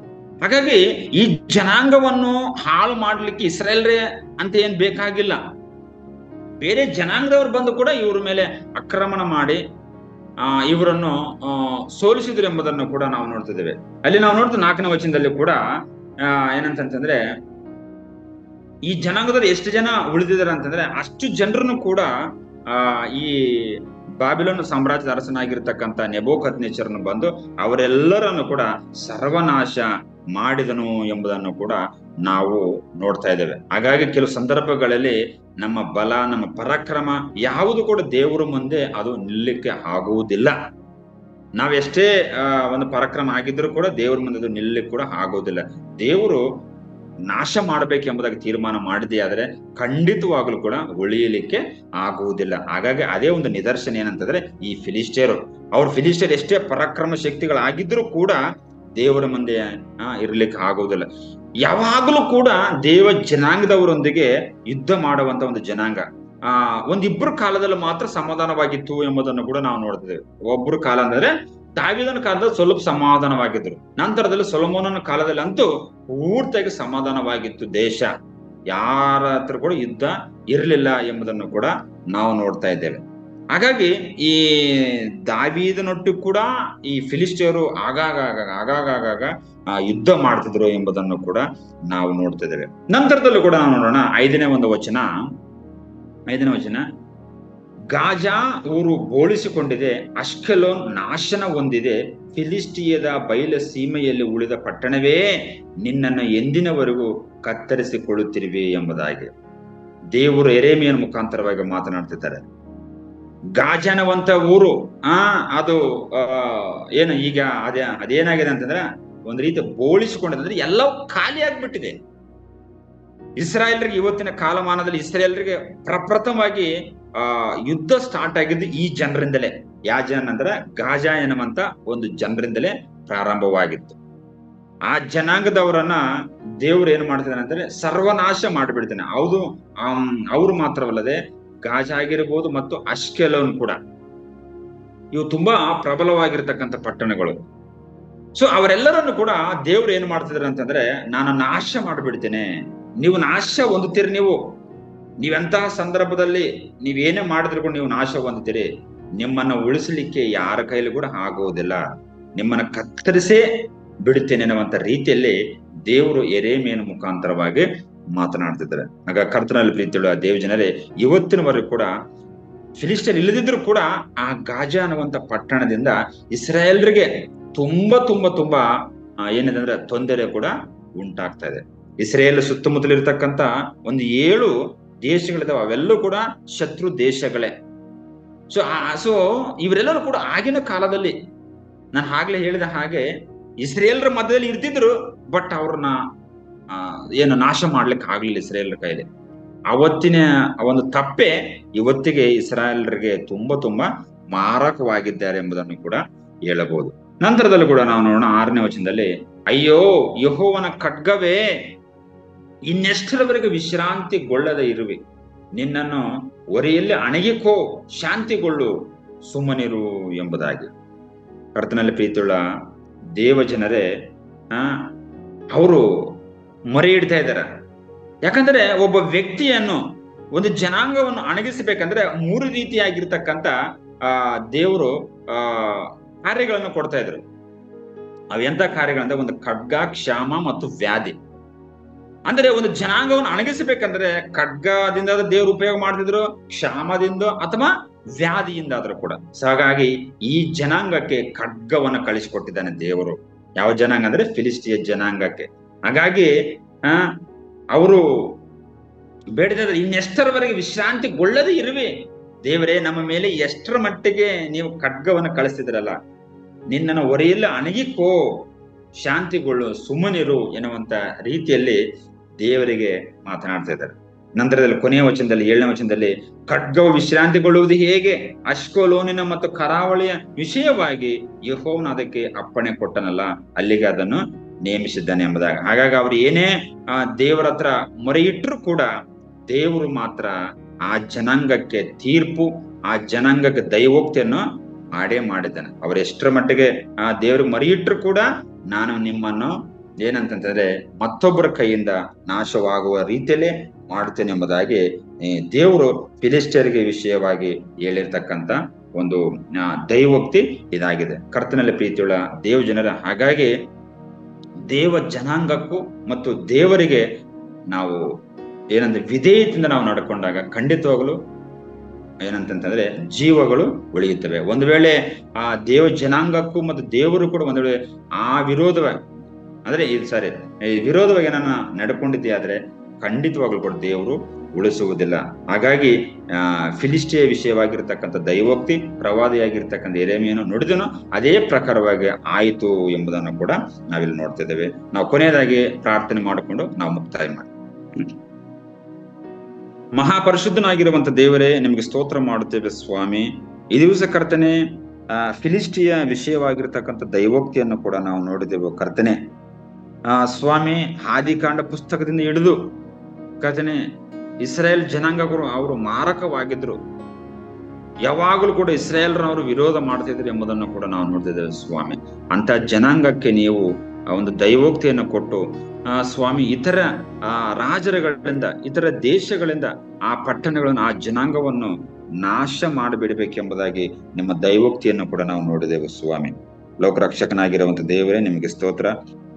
ಹಾಗಾಗಿ ಈ ಜನಾಂಗವನ್ನು ಹಾಳು ಮಾಡ್ಲಿಕ್ಕೆ ಇಸ್ರಾಯೇಲ್ರೇ ಅಂತ ಏನ್ ಬೇಕಾಗಿಲ್ಲ. ಬೇರೆ ಜನಾಂಗದವರು ಬಂದು ಕೂಡ ಇವ್ರ ಮೇಲೆ ಆಕ್ರಮಣ ಮಾಡಿ ಇವರನ್ನು ಸೋಲಿಸಿದ್ರು ಎಂಬುದನ್ನು ಕೂಡ ನಾವು ನೋಡ್ತಿದ್ದೇವೆ. ಅಲ್ಲಿ ನಾವು ನೋಡ್ತೀವಿ 4ನೇ ವಚನದಲ್ಲಿ ಕೂಡ ಏನಂತಂದ್ರೆ, ಈ ಜನಾಂಗದಲ್ಲಿ ಎಷ್ಟು ಜನ ಉಳಿದಿದ್ದಾರೆ ಅಂತಂದ್ರೆ ಅಷ್ಟು ಜನರನ್ನು ಕೂಡ ಈ ಬಾಬಿಲೋನ್ ಸಾಮ್ರಾಜ್ಯದ ಅರಸನಾಗಿರ್ತಕ್ಕಂಥ ನೆಬೂಕದ್ನೆಚ್ಚರನು ಬಂದು ಅವರೆಲ್ಲರನ್ನು ಕೂಡ ಸರ್ವನಾಶ ಮಾಡಿದನು ಎಂಬುದನ್ನು ಕೂಡ ನಾವು ನೋಡ್ತಾ ಇದ್ದೇವೆ. ಹಾಗಾಗಿ ಕೆಲವು ಸಂದರ್ಭಗಳಲ್ಲಿ ನಮ್ಮ ಬಲ, ನಮ್ಮ ಪರಾಕ್ರಮ ಯಾವುದು ಕೂಡ ದೇವರ ಮುಂದೆ ಅದು ನಿಲ್ಲಕ್ಕೆ ಆಗುವುದಿಲ್ಲ. ನಾವೆಷ್ಟೇ ಒಂದು ಪರಾಕ್ರಮ ಆಗಿದ್ರು ಕೂಡ ದೇವರ ಮುಂದೆ ಅದು ನಿಲ್ಲಕ್ಕೆ ಕೂಡ ಆಗೋದಿಲ್ಲ. ದೇವರು ನಾಶ ಮಾಡಬೇಕೆಂಬುದಾಗಿ ತೀರ್ಮಾನ ಮಾಡಿದೆ ಆದ್ರೆ ಖಂಡಿತವಾಗ್ಲೂ ಕೂಡ ಉಳಿಯಲಿಕ್ಕೆ ಆಗುವುದಿಲ್ಲ. ಹಾಗಾಗಿ ಅದೇ ಒಂದು ನಿದರ್ಶನ ಏನಂತಂದ್ರೆ ಈ ಫಿಲಿಸ್ಟಿಯರು. ಫಿಲಿಸ್ಟಿಯರ್ ಎಷ್ಟೇ ಪರಾಕ್ರಮ ಶಕ್ತಿಗಳಾಗಿದ್ರು ಕೂಡ ದೇವರ ಮುಂದೆ ಇರ್ಲಿಕ್ಕೆ ಆಗುವುದಿಲ್ಲ. ಯಾವಾಗಲೂ ಕೂಡ ದೇವ ಜನಾಂಗದವರೊಂದಿಗೆ ಯುದ್ಧ ಮಾಡುವಂತ ಒಂದು ಜನಾಂಗ. ಒಂದಿಬ್ಬರು ಕಾಲದಲ್ಲಿ ಮಾತ್ರ ಸಮಾಧಾನವಾಗಿತ್ತು ಎಂಬುದನ್ನು ಕೂಡ ನಾವು ನೋಡ್ತಿದ್ದೇವೆ. ಒಬ್ಬರು ಕಾಲ ಅಂದ್ರೆ ದಾವೀದನ ಕಾಲದಲ್ಲಿ ಸ್ವಲ್ಪ ಸಮಾಧಾನವಾಗಿದ್ರು, ನಂತರದಲ್ಲಿ ಸೊಲೊಮೋನನ ಕಾಲದಲ್ಲಿ ಅಂತೂ ಪೂರ್ತಿಯಾಗಿ ಸಮಾಧಾನವಾಗಿತ್ತು ದೇಶ. ಯಾರ ಹತ್ರ ಕೂಡ ಯುದ್ಧ ಇರಲಿಲ್ಲ ಎಂಬುದನ್ನು ಕೂಡ ನಾವು ನೋಡ್ತಾ ಇದ್ದೇವೆ. ಹಾಗಾಗಿ ಈ ದಾವೀದನೊಟ್ಟು ಕೂಡ ಈ ಫಿಲಿಸ್ಟಿಯರು ಆಗಾಗ ಯುದ್ಧ ಮಾಡ್ತಿದ್ರು ಎಂಬುದನ್ನು ಕೂಡ ನಾವು ನೋಡ್ತಿದ್ದೇವೆ. ನಂತರದಲ್ಲೂ ಕೂಡ ನಾವು ನೋಡೋಣ 5ನೇ ವಚನ, ಗಾಜಾ ಊರು ಬೋಳಿಸಿಕೊಂಡಿದೆ, ಅಷ್ಕೆಲೋನ್ ನಾಶನ ಹೊಂದಿದೆ, ಫಿಲಿಸ್ಟಿಯದ ಬಯಲ ಸೀಮೆಯಲ್ಲಿ ಉಳಿದ ಪಟ್ಟಣವೇ ನಿನ್ನನ್ನು ಎಂದಿನವರೆಗೂ ಕತ್ತರಿಸಿಕೊಳ್ಳುತ್ತಿರುವೆ ಎಂಬುದಾಗಿ ದೇವರು ಯೆರೆಮೀಯನ ಮುಖಾಂತರವಾಗಿ ಮಾತನಾಡ್ತಿದ್ದಾರೆ. ಗಾಜಾನವಂತ ಊರು ಅದು ಏನು ಈಗ ಅದೇನಾಗಿದೆ ಅಂತಂದ್ರೆ ಒಂದ್ ರೀತಿ ಬೋಳಿಸಿಕೊಂಡಿದ್ರೆ ಎಲ್ಲವೂ ಖಾಲಿ ಆಗ್ಬಿಟ್ಟಿದೆ. ಇಸ್ರಾಯೇಲರಿಗೆ ಇವತ್ತಿನ ಕಾಲಮಾನದಲ್ಲಿ ಇಸ್ರಾಯೇಲರಿಗೆ ಪ್ರಪ್ರಥಮವಾಗಿ ಯುದ್ಧ ಸ್ಟಾರ್ಟ್ ಆಗಿದ್ದು ಈ ಜನರಿಂದಲೇ. ಯಾವ ಜನ ಅಂದ್ರೆ ಗಾಜಾ ಎನ್ನುವಂತ ಒಂದು ಜನರಿಂದಲೇ ಪ್ರಾರಂಭವಾಗಿತ್ತು. ಆ ಜನಾಂಗದವರನ್ನ ದೇವ್ರು ಏನ್ ಮಾಡ್ತಿದ್ದಾನೆ ಅಂದ್ರೆ ಸರ್ವನಾಶ ಮಾಡಿಬಿಡ್ತಾನೆ. ಹೌದು, ಅವ್ರು ಮಾತ್ರವಲ್ಲದೆ ಗಾಜಾ ಆಗಿರ್ಬೋದು ಮತ್ತು ಅಷ್ಕೆಲೋನ್ ಕೂಡ, ಇವು ತುಂಬಾ ಪ್ರಬಲವಾಗಿರ್ತಕ್ಕಂಥ ಪಟ್ಟಣಗಳು. ಸೊ ಅವರೆಲ್ಲರನ್ನು ಕೂಡ ದೇವ್ರು ಏನ್ ಮಾಡ್ತಿದಾರೆ ಅಂತಂದ್ರೆ, ನಾನು ನಾಶ ಮಾಡಿಬಿಡ್ತೇನೆ, ನೀವು ನಾಶ ಹೊಂದುತ್ತೀರಿ, ನೀವೆಂತಹ ಸಂದರ್ಭದಲ್ಲಿ ನೀವೇನೇ ಮಾಡಿದ್ರು ಕೂಡ ನೀವು ನಾಶ ಹೊಂದುತ್ತೀರಿ, ನಿಮ್ಮನ್ನ ಉಳಿಸಲಿಕ್ಕೆ ಯಾರ ಕೈಲಿ ಕೂಡ ಆಗುವುದಿಲ್ಲ, ನಿಮ್ಮನ್ನ ಕತ್ತರಿಸೇ ಬಿಡುತ್ತೇನೆ ಅನ್ನುವಂತ ರೀತಿಯಲ್ಲಿ ದೇವರು ಯೆರೆಮೀಯನ ಮುಖಾಂತರವಾಗಿ ಮಾತನಾಡ್ತಿದ್ದಾರೆ. ಆಗ ಕರ್ತನಲ್ಲಿ ಪ್ರೀತಿಯುಳ್ಳ ದೇವಜನರೇ, ಇವತ್ತಿನವರೆಗೂ ಕೂಡ ಫಿಲಿಸ್ಟಿಯರ್ ಇಲ್ಲದಿದ್ರು ಕೂಡ ಆ ಗಾಜಾ ಅನ್ನುವಂತ ಪಟ್ಟಣದಿಂದ ಇಸ್ರಾಯೇಲ್ರಿಗೆ ತುಂಬಾ ತುಂಬಾ ತುಂಬಾ ಏನಿದೆ ಅಂದ್ರೆ ತೊಂದರೆ ಕೂಡ ಉಂಟಾಗ್ತಾ ಇದೆ. ಇಸ್ರೇಲ್ ಸುತ್ತಮುತ್ತಲಿರ್ತಕ್ಕಂಥ ಒಂದು 7 ದೇಶಗಳಿದಾವೆ, ಅವೆಲ್ಲೂ ಕೂಡ ಶತ್ರು ದೇಶಗಳೇ. ಸೊ ಇವರೆಲ್ಲರೂ ಕೂಡ ಆಗಿನ ಕಾಲದಲ್ಲಿ ನಾನು ಆಗ್ಲೇ ಹೇಳಿದ ಹಾಗೆ ಇಸ್ರೇಲ್ರ ಮಧ್ಯದಲ್ಲಿ ಇರ್ತಿದ್ರು, ಬಟ್ ಅವ್ರನ್ನ ಏನು ನಾಶ ಮಾಡ್ಲಿಕ್ಕೆ ಆಗ್ಲಿಲ್ಲ ಇಸ್ರೇಲ್ರ ಕೈಲಿ. ಅವತ್ತಿನ ಒಂದು ತಪ್ಪೆ ಇವತ್ತಿಗೆ ಇಸ್ರಾಯೇಲರಿಗೆ ತುಂಬಾ ಮಾರಕವಾಗಿದ್ದಾರೆ ಎಂಬುದನ್ನು ಕೂಡ ಹೇಳಬಹುದು. ನಂತರದಲ್ಲಿ ಕೂಡ ನಾವು ನೋಡೋಣ 6ನೇ ವಚನದಲ್ಲಿ, ಅಯ್ಯೋ ಯೆಹೋವನ ಖಡ್ಗವೇ, ಇನ್ನೆಷ್ಟರವರೆಗೆ ವಿಶ್ರಾಂತಿಗೊಳ್ಳದೆ ಇರುವೆ, ನಿನ್ನನ್ನು ಒರೆಯಲ್ಲಿ ಅಣಗಿಕೋ, ಶಾಂತಿಗೊಳ್ಳು, ಸುಮ್ಮನಿರು ಎಂಬುದಾಗಿ. ಕರ್ತನಲ್ಲಿ ಪ್ರೀತಿಯುಳ್ಳ ದೇವ ಜನರೇ, ಅವರು ಮೊರೆ ಇಡ್ತಾ ಇದ್ದಾರೆ. ಯಾಕಂದ್ರೆ ಒಬ್ಬ ವ್ಯಕ್ತಿಯನ್ನು, ಒಂದು ಜನಾಂಗವನ್ನು ಅಣಗಿಸಬೇಕಂದ್ರೆ 3 ರೀತಿಯಾಗಿರ್ತಕ್ಕಂಥ ದೇವರು ಕಾರ್ಯಗಳನ್ನು ಕೊಡ್ತಾ ಇದ್ರು. ಅವೆಂತ ಕಾರ್ಯಗಳಂದ್ರೆ ಒಂದು ಖಡ್ಗ, ಕ್ಷಾಮ ಮತ್ತು ವ್ಯಾಧಿ. ಅಂದ್ರೆ ಒಂದು ಜನಾಂಗವನ್ನು ಅಣಗಿಸಬೇಕಂದ್ರೆ ಖಡ್ಗದಿಂದ ದೇವರು ಉಪಯೋಗ ಮಾಡ್ತಿದ್ರು, ಕ್ಷಾಮದಿಂದ ಅಥವಾ ವ್ಯಾಧಿಯಿಂದ ಆದ್ರೂ ಕೂಡ. ಸೊ ಹಾಗಾಗಿ ಈ ಜನಾಂಗಕ್ಕೆ ಖಡ್ಗವನ್ನು ಕಳಿಸಿಕೊಟ್ಟಿದ್ದಾನೆ ದೇವರು. ಯಾವ ಜನಾಂಗ ಅಂದ್ರೆ ಫಿಲಿಸ್ಟಿಯ ಜನಾಂಗಕ್ಕೆ. ಹಾಗಾಗಿ ಅವರು ಬೇಡಿದ್ರೆ ಇನ್ನೆಷ್ಟರವರೆಗೆ ವಿಶ್ರಾಂತಿಗೊಳ್ಳದೆ ಇರುವೆ, ದೇವರೇ ನಮ್ಮ ಮೇಲೆ ಎಷ್ಟರ ಮಟ್ಟಿಗೆ ನೀವು ಖಡ್ಗವನ್ನು ಕಳಿಸ್ತಿದ್ರಲ್ಲ, ನಿನ್ನನ್ನು ಒರೆಯಲ್ಲಿ ಅಣಗಿಕೋ, ಶಾಂತಿಗೊಳ್ಳು, ಸುಮ್ಮನಿರು ಎನ್ನುವಂತ ರೀತಿಯಲ್ಲಿ ದೇವರಿಗೆ ಮಾತನಾಡ್ತಾ ಇದ್ದಾರೆ. ನಂತರದಲ್ಲಿ ಕೊನೆಯ ವಚನದಲ್ಲಿ 7ನೇ ವಚನದಲ್ಲಿ, ಖಡ್ಗವು ವಿಶ್ರಾಂತಿಗೊಳ್ಳುವುದು ಹೇಗೆ, ಅಷ್ಕೋಲೋನಿನ ಮತ್ತು ಕರಾವಳಿಯ ವಿಷಯವಾಗಿ ಯೆಹೋವನು ಅದಕ್ಕೆ ಅಪ್ಪಣೆ ಕೊಟ್ಟನಲ್ಲ, ಅಲ್ಲಿಗೆ ಅದನ್ನು ನೇಮಿಸಿದ್ದಾನೆ ಎಂಬುದಾಗಿ. ಹಾಗಾಗಿ ಅವ್ರು ಏನೇ ದೇವರ ಹತ್ರ ಮೊರೆ ಇಟ್ಟರು ಕೂಡ ದೇವರು ಮಾತ್ರ ಆ ಜನಾಂಗಕ್ಕೆ ತೀರ್ಪು, ಆ ಜನಾಂಗಕ್ಕೆ ದೈವೋಕ್ತಿಯನ್ನು ಮಾಡೇ ಮಾಡಿದ್ದಾನೆ. ಅವ್ರು ಎಷ್ಟರ ಮಟ್ಟಿಗೆ ಆ ದೇವ್ರಿಗೆ ಮೊರೆ ಇಟ್ಟರು ಕೂಡ, ನಾನು ನಿಮ್ಮನ್ನು ಏನಂತಂದ್ರೆ ಮತ್ತೊಬ್ಬರ ಕೈಯಿಂದ ನಾಶವಾಗುವ ರೀತಿಯಲ್ಲೇ ಮಾಡ್ತೇನೆ ಎಂಬುದಾಗಿ ದೇವರು ಫಿಲಿಸ್ಟಿಯರಿಗೆ ವಿಷಯವಾಗಿ ಹೇಳಿರ್ತಕ್ಕಂಥ ಒಂದು ದೈವೋಕ್ತಿ ಇದಾಗಿದೆ. ಕರ್ತನಲ್ಲಿ ಪ್ರೀತಿಯುಳ್ಳ ದೇವ ಜನರ, ಹಾಗಾಗಿ ದೇವ ಜನಾಂಗಕ್ಕೂ ಮತ್ತು ದೇವರಿಗೆ ನಾವು ಏನಂದ್ರೆ ವಿಧೇಯತೆಯಿಂದ ನಾವು ನಡ್ಕೊಂಡಾಗ ಖಂಡಿತವಾಗಲು ಏನಂತಂದ್ರೆ ಜೀವಗಳು ಉಳಿಯುತ್ತವೆ. ಒಂದು ವೇಳೆ ಆ ದೇವ ಜನಾಂಗಕ್ಕೂ ಮತ್ತು ದೇವರು ಕೂಡ ಒಂದು ವೇಳೆ ಆ ಅಂದ್ರೆ ವಿರೋಧವಾಗಿ ನಾನು ನಡ್ಕೊಂಡಿದ್ದೆ ಆದ್ರೆ ಖಂಡಿತವಾಗ್ಲೂ ಕೂಡ ದೇವರು ಉಳಿಸುವುದಿಲ್ಲ. ಹಾಗಾಗಿ ಫಿಲಿಸ್ಟಿಯ ವಿಷಯವಾಗಿರ್ತಕ್ಕಂಥ ದೈವೋಕ್ತಿ, ಪ್ರವಾದಿಯಾಗಿರ್ತಕ್ಕಂಥ ಯೆರೆಮೀಯನು ನುಡಿದನು, ಅದೇ ಪ್ರಕಾರವಾಗಿ ಆಯಿತು ಎಂಬುದನ್ನು ಕೂಡ ನಾವಿಲ್ಲಿ ನೋಡ್ತಿದ್ದೇವೆ. ನಾವು ಕೊನೆಯದಾಗಿ ಪ್ರಾರ್ಥನೆ ಮಾಡಿಕೊಂಡು ನಾವು ಮುಕ್ತಾಯ ಮಾಡಿ. ಮಹಾಪರಿಶುದ್ಧನಾಗಿರುವಂತ ದೇವರೇ, ನಿಮ್ಗೆ ಸ್ತೋತ್ರ ಮಾಡುತ್ತೇವೆ ಸ್ವಾಮಿ. ಈ ದಿವಸ ಕರ್ತನೆ ಫಿಲಿಸ್ಟಿಯ ವಿಷಯವಾಗಿರ್ತಕ್ಕಂಥ ದೈವೋಕ್ತಿಯನ್ನು ಕೂಡ ನಾವು ನೋಡಿದೆವು ಕರ್ತನೆ. ಸ್ವಾಮಿ, ಆದಿಕಾಂಡ ಪುಸ್ತಕದಿಂದ ಹಿಡಿದು ಕರ್ತನೆ ಇಸ್ರಾಯೇಲ್ ಜನಾಂಗಗಳು ಅವರು ಮಾರಕವಾಗಿದ್ರು. ಯಾವಾಗಲೂ ಕೂಡ ಇಸ್ರಾಯೇಲ್ರವರು ವಿರೋಧ ಮಾಡ್ತಿದ್ರು ಎಂಬುದನ್ನು ಕೂಡ ನಾವು ನೋಡ್ತಿದ್ದೇವೆ ಸ್ವಾಮಿ. ಅಂತ ಜನಾಂಗಕ್ಕೆ ನೀವು ಒಂದು ದೈವೋಕ್ತಿಯನ್ನು ಕೊಟ್ಟು ಸ್ವಾಮಿ, ಇತರ ರಾಜರುಗಳಿಂದ, ಇತರ ದೇಶಗಳಿಂದ ಆ ಪಟ್ಟಣಗಳನ್ನು, ಆ ಜನಾಂಗವನ್ನು ನಾಶ ಮಾಡಿಬಿಡಬೇಕೆಂಬುದಾಗಿ ನಿಮ್ಮ ದೈವೋಕ್ತಿಯನ್ನು ಕೂಡ ನಾವು ನೋಡಿದೆವು ಸ್ವಾಮಿ. ಲೋಕರಕ್ಷಕನಾಗಿರುವಂತ ದೇವರೇ, ನಿಮಗೆ ಸ್ತೋತ್ರ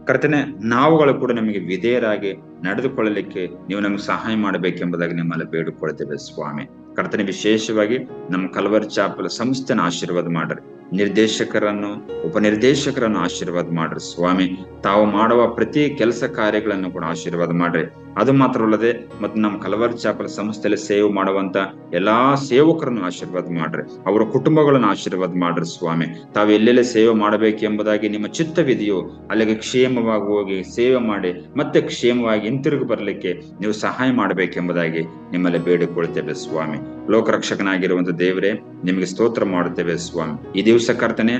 ಕರ್ತನೆ. ನಾವುಗಳು ಕೂಡ ನಿಮಗೆ ವಿಧೇಯರಾಗಿ ನಡೆದುಕೊಳ್ಳಲಿಕ್ಕೆ ನೀವು ನಮ್ಗೆ ಸಹಾಯ ಮಾಡಬೇಕೆಂಬುದಾಗಿ ನಿಮ್ಮಲ್ಲಿ ಬೇಡಿಕೊಳ್ತೇವೆ ಸ್ವಾಮಿ. ಕರ್ತನೆ, ವಿಶೇಷವಾಗಿ ನಮ್ಮ ಕಲ್ವರಿ ಚಾಪಲ್ ಸಂಸ್ಥೆನ ಆಶೀರ್ವಾದ ಮಾಡ್ರಿ, ನಿರ್ದೇಶಕರನ್ನು, ಉಪನಿರ್ದೇಶಕರನ್ನು ಆಶೀರ್ವಾದ ಮಾಡ್ರಿ ಸ್ವಾಮಿ. ತಾವು ಮಾಡುವ ಪ್ರತಿ ಕೆಲಸ ಕಾರ್ಯಗಳನ್ನು ಕೂಡ ಆಶೀರ್ವಾದ ಮಾಡ್ರಿ. ಅದು ಮಾತ್ರವಲ್ಲದೆ ಮತ್ತು ನಮ್ಮ ಕಲ್ವರಿ ಚಾಪಲ್ ಸಂಸ್ಥೆಯಲ್ಲಿ ಸೇವೆ ಮಾಡುವಂತ ಎಲ್ಲಾ ಸೇವಕರನ್ನು ಆಶೀರ್ವಾದ ಮಾಡ್ರಿ, ಅವರ ಕುಟುಂಬಗಳನ್ನು ಆಶೀರ್ವಾದ ಮಾಡ್ರಿ ಸ್ವಾಮಿ. ತಾವು ಎಲ್ಲೆಲ್ಲಿ ಸೇವೆ ಮಾಡಬೇಕೆಂಬುದಾಗಿ ನಿಮ್ಮ ಚಿತ್ತವಿದೆಯೋ ಅಲ್ಲಿಗೆ ಕ್ಷೇಮವಾಗಿ ಹೋಗಿ ಸೇವೆ ಮಾಡಿ ಮತ್ತೆ ಕ್ಷೇಮವಾಗಿ ಹಿಂತಿರುಗಿ ಬರ್ಲಿಕ್ಕೆ ನೀವು ಸಹಾಯ ಮಾಡಬೇಕೆಂಬುದಾಗಿ ನಿಮ್ಮಲ್ಲಿ ಬೇಡಿಕೊಳ್ತೇವೆ ಸ್ವಾಮಿ. ಲೋಕರಕ್ಷಕನಾಗಿರುವಂತ ದೇವರೇ, ನಿಮಗೆ ಸ್ತೋತ್ರ ಮಾಡುತ್ತೇವೆ ಸ್ವಾಮಿ. ಈ ದಿವಸ ಕರ್ತನೆ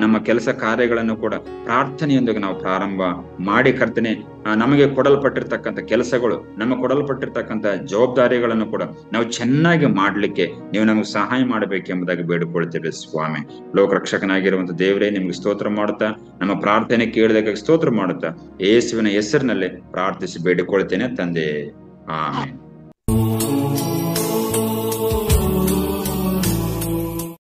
ನಮ್ಮ ಕೆಲಸ ಕಾರ್ಯಗಳನ್ನು ಕೂಡ ಪ್ರಾರ್ಥನೆಯೊಂದಿಗೆ ನಾವು ಪ್ರಾರಂಭ ಮಾಡಿ ಕರ್ತನೆ, ನಮಗೆ ಕೊಡಲ್ಪಟ್ಟಿರ್ತಕ್ಕಂಥ ಕೆಲಸಗಳು, ನಮಗೆ ಕೊಡಲ್ಪಟ್ಟಿರ್ತಕ್ಕಂಥ ಜವಾಬ್ದಾರಿಗಳನ್ನು ಕೂಡ ನಾವು ಚೆನ್ನಾಗಿ ಮಾಡ್ಲಿಕ್ಕೆ ನೀವು ನಮಗೆ ಸಹಾಯ ಮಾಡಬೇಕೆಂಬುದಾಗಿ ಬೇಡಿಕೊಳ್ತೇವೆ ಸ್ವಾಮಿ. ಲೋಕರಕ್ಷಕನಾಗಿರುವಂತ ದೇವರೇ, ನಿಮ್ಗೆ ಸ್ತೋತ್ರ ಮಾಡುತ್ತಾ, ನಮ್ಮ ಪ್ರಾರ್ಥನೆ ಕೇಳಿದಾಗ ಸ್ತೋತ್ರ ಮಾಡುತ್ತಾ, ಯೇಸುವಿನ ಹೆಸರಿನಲ್ಲಿ ಪ್ರಾರ್ಥಿಸಿ ಬೇಡಿಕೊಳ್ತೇನೆ ತಂದೆ, ಆಮೆನ್.